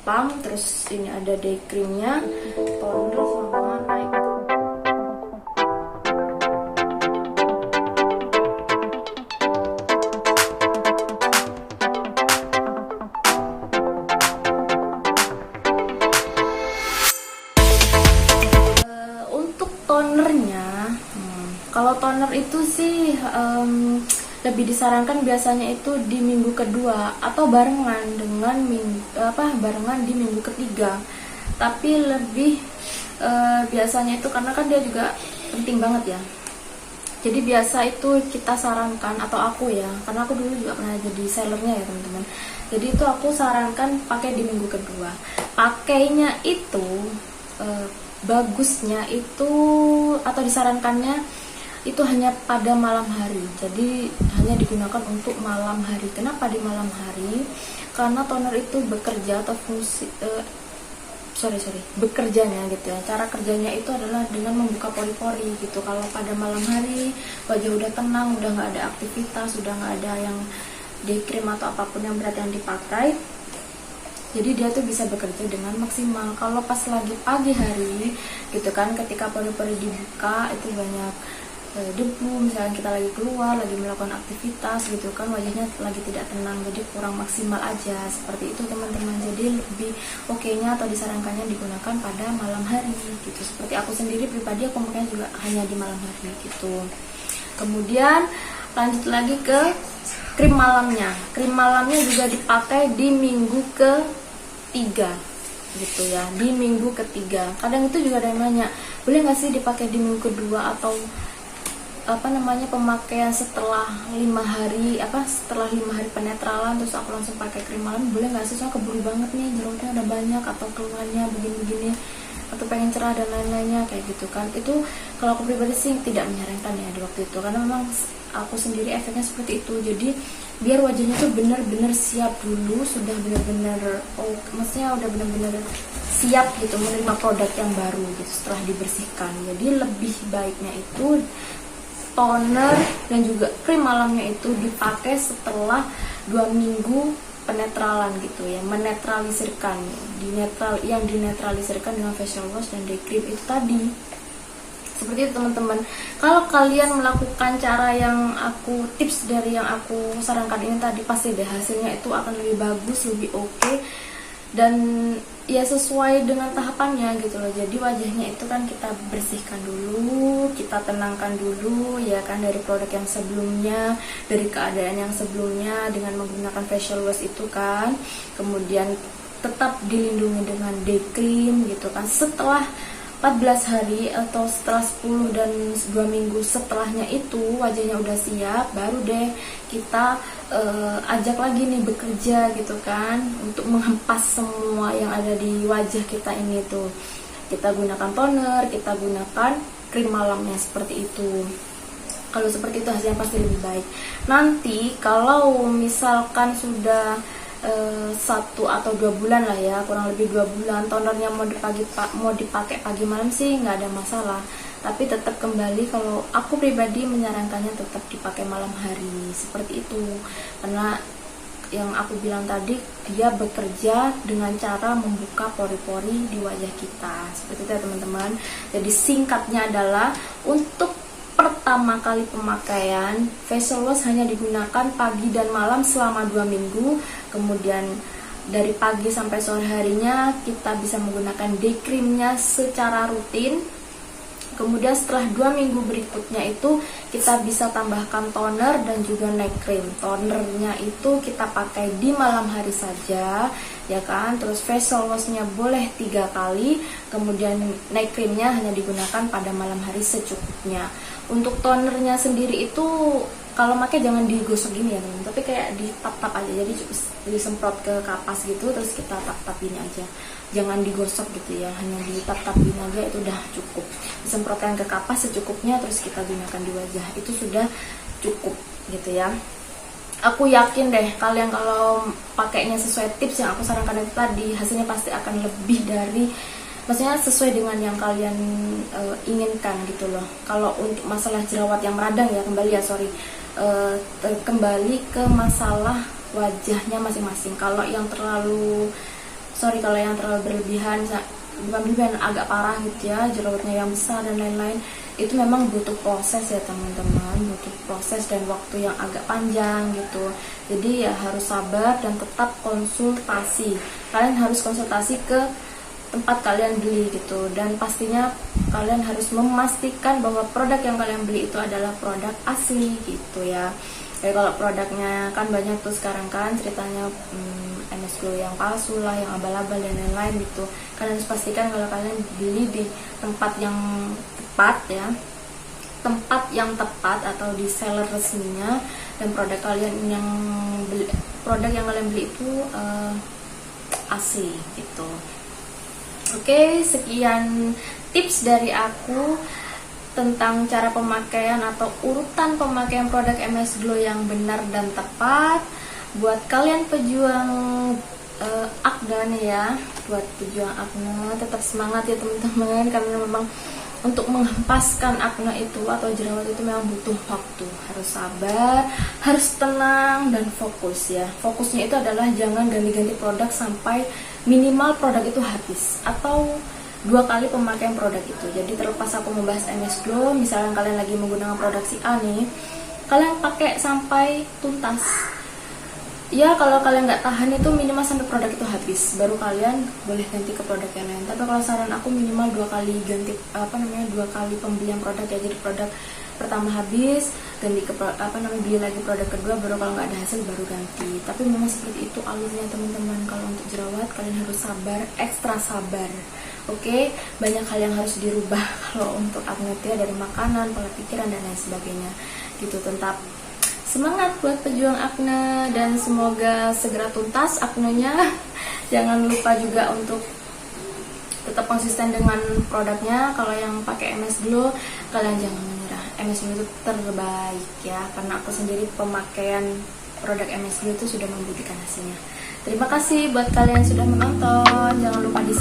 pump, terus ini ada day creamnya, toner sama night. Untuk tonernya, kalau toner itu sih lebih disarankan biasanya itu di minggu kedua atau barengan dengan barengan di minggu ketiga. Tapi lebih biasanya itu karena kan dia juga penting banget ya. Jadi biasa itu kita sarankan, atau aku ya, karena aku dulu juga pernah jadi sellernya ya teman-teman. Jadi itu aku sarankan pakai di minggu kedua. Pakainya itu bagusnya itu atau disarankannya itu hanya pada malam hari. Jadi hanya digunakan untuk malam hari. Kenapa di malam hari? Karena toner itu bekerja atau bekerjanya gitu ya. Cara kerjanya itu adalah dengan membuka pori-pori gitu. Kalau pada malam hari wajah udah tenang, udah nggak ada aktivitas, udah nggak ada yang day cream atau apapun yang berat yang dipakai, jadi dia tuh bisa bekerja dengan maksimal. Kalau pas lagi pagi hari gitu kan, ketika pori-pori dibuka itu banyak debu, misalnya kita lagi keluar, lagi melakukan aktivitas gitu kan, wajahnya lagi tidak tenang, jadi kurang maksimal aja, seperti itu teman-teman. Jadi lebih oke-nya atau disarankannya digunakan pada malam hari gitu. Seperti aku sendiri pribadi, aku makanya juga hanya di malam hari gitu. Kemudian lanjut lagi ke krim malamnya. Krim malamnya juga dipakai di minggu ketiga gitu ya, di minggu ketiga. Kadang itu juga ada yang nanya, boleh nggak sih dipakai di minggu kedua atau pemakaian setelah 5 hari setelah 5 hari penetralan terus aku langsung pakai krim malam, boleh nggak sih? Soalnya keburu banget nih, jerawatnya udah banyak atau keluhannya begini-begini atau pengen cerah dan lain-lainnya kayak gitu kan. Itu kalau aku pribadi sih tidak menyarankan ya di waktu itu, karena memang aku sendiri efeknya seperti itu. Jadi biar wajahnya tuh benar-benar siap dulu, sudah benar-benar maksudnya udah benar-benar siap gitu menerima produk yang baru gitu setelah dibersihkan. Jadi lebih baiknya itu toner dan juga krim malamnya itu dipakai setelah 2 minggu penetralan gitu ya, menetralisirkan yang dinetralisirkan dengan facial wash dan day cream itu tadi. Seperti itu teman-teman. Kalau kalian melakukan cara yang aku tips dari yang aku sarankan ini tadi, pasti deh hasilnya itu akan lebih bagus, lebih oke, dan ya sesuai dengan tahapannya gitu loh. Jadi wajahnya itu kan kita bersihkan dulu, kita tenangkan dulu ya kan, dari produk yang sebelumnya, dari keadaan yang sebelumnya dengan menggunakan facial wash itu kan. Kemudian tetap dilindungi dengan day cream gitu kan. Setelah 14 hari atau setelah 10 dan 2 minggu setelahnya itu wajahnya udah siap, baru deh kita ajak lagi nih bekerja gitu kan, untuk menghempas semua yang ada di wajah kita ini tuh. Kita gunakan toner, kita gunakan krim malamnya seperti itu. Kalau seperti itu hasilnya pasti lebih baik. Nanti kalau misalkan sudah 1 atau 2 bulan lah ya, kurang lebih 2 bulan, tonernya mau dipakai pagi malam sih nggak ada masalah. Tapi tetap kembali, kalau aku pribadi menyarankannya tetap dipakai malam hari seperti itu, karena yang aku bilang tadi, dia bekerja dengan cara membuka pori-pori di wajah kita seperti itu ya teman-teman. Jadi singkatnya adalah, untuk pertama kali pemakaian facial wash hanya digunakan pagi dan malam selama 2 minggu. Kemudian dari pagi sampai sore harinya kita bisa menggunakan day creamnya secara rutin. Kemudian setelah 2 minggu berikutnya itu kita bisa tambahkan toner dan juga night cream. Tonernya itu kita pakai di malam hari saja ya kan. Terus facial washnya boleh 3 kali. Kemudian night creamnya hanya digunakan pada malam hari secukupnya. Untuk tonernya sendiri itu kalau pakai jangan digosok gini ya teman, tapi kayak di tap-tap aja. Jadi disemprot ke kapas gitu, terus kita tap-tap gini aja. Jangan digosok gitu ya, hanya di tap-tap gini aja, itu udah cukup. Disemprotkan ke kapas secukupnya, terus kita gunakan di wajah, itu sudah cukup gitu ya. Aku yakin deh kalian kalau pakainya sesuai tips yang aku sarankan itu tadi, hasilnya pasti akan lebih dari, maksudnya sesuai dengan yang kalian inginkan gitu loh. Kalau untuk masalah jerawat yang meradang ya, kembali ke masalah wajahnya masing-masing. Kalau yang tapi kalau yang terlalu berlebihan, bukan berlebihan, agak parah gitu ya, jerawatnya yang besar dan lain-lain, itu memang butuh proses ya teman-teman, butuh proses dan waktu yang agak panjang gitu. Jadi ya harus sabar dan tetap konsultasi. Kalian harus konsultasi ke tempat kalian beli gitu, dan pastinya kalian harus memastikan bahwa produk yang kalian beli itu adalah produk asli gitu ya. Jadi kalau produknya kan banyak tuh sekarang kan ceritanya MS Glow yang palsu lah, yang abal-abal dan lain-lain gitu. Kalian harus pastikan kalau kalian beli di tempat yang tepat ya, tempat yang tepat atau di seller resminya, dan produk kalian yang beli, produk yang kalian beli itu asli gitu. Oke, sekian tips dari aku tentang cara pemakaian atau urutan pemakaian produk MS Glow yang benar dan tepat. Buat kalian pejuang akne nih ya, buat pejuang akne, tetap semangat ya teman-teman, karena memang untuk menghempaskan akne itu atau jerawat itu memang butuh waktu, harus sabar, harus tenang dan fokus ya. Fokusnya itu adalah jangan ganti-ganti produk sampai minimal produk itu habis atau 2 kali pemakaian produk itu. Jadi terlepas aku membahas MS Glow, misalnya kalian lagi menggunakan produk si A nih, kalian pakai sampai tuntas. Ya kalau kalian nggak tahan itu minimal sampai produk itu habis, baru kalian boleh ganti ke produk yang lain. Tapi kalau saran aku minimal 2 kali ganti 2 kali pembelian produk ya. Jadi produk pertama habis, ganti ke beli lagi produk kedua, baru kalau nggak ada hasil baru ganti. Tapi memang seperti itu alurnya teman-teman. Kalau untuk jerawat kalian harus sabar, ekstra sabar. Oke, banyak hal yang harus dirubah kalau untuk akne ya, dari makanan, pola pikiran dan lain sebagainya. Gitu, tetap semangat buat pejuang akne dan semoga segera tuntas aknenya. Jangan lupa juga untuk tetap konsisten dengan produknya. Kalau yang pakai MS Glow, kalian jangan menyerah. MS Glow itu terbaik ya, karena aku sendiri pemakaian produk MS Glow itu sudah membuktikan hasilnya. Terima kasih buat kalian sudah menonton. Jangan lupa di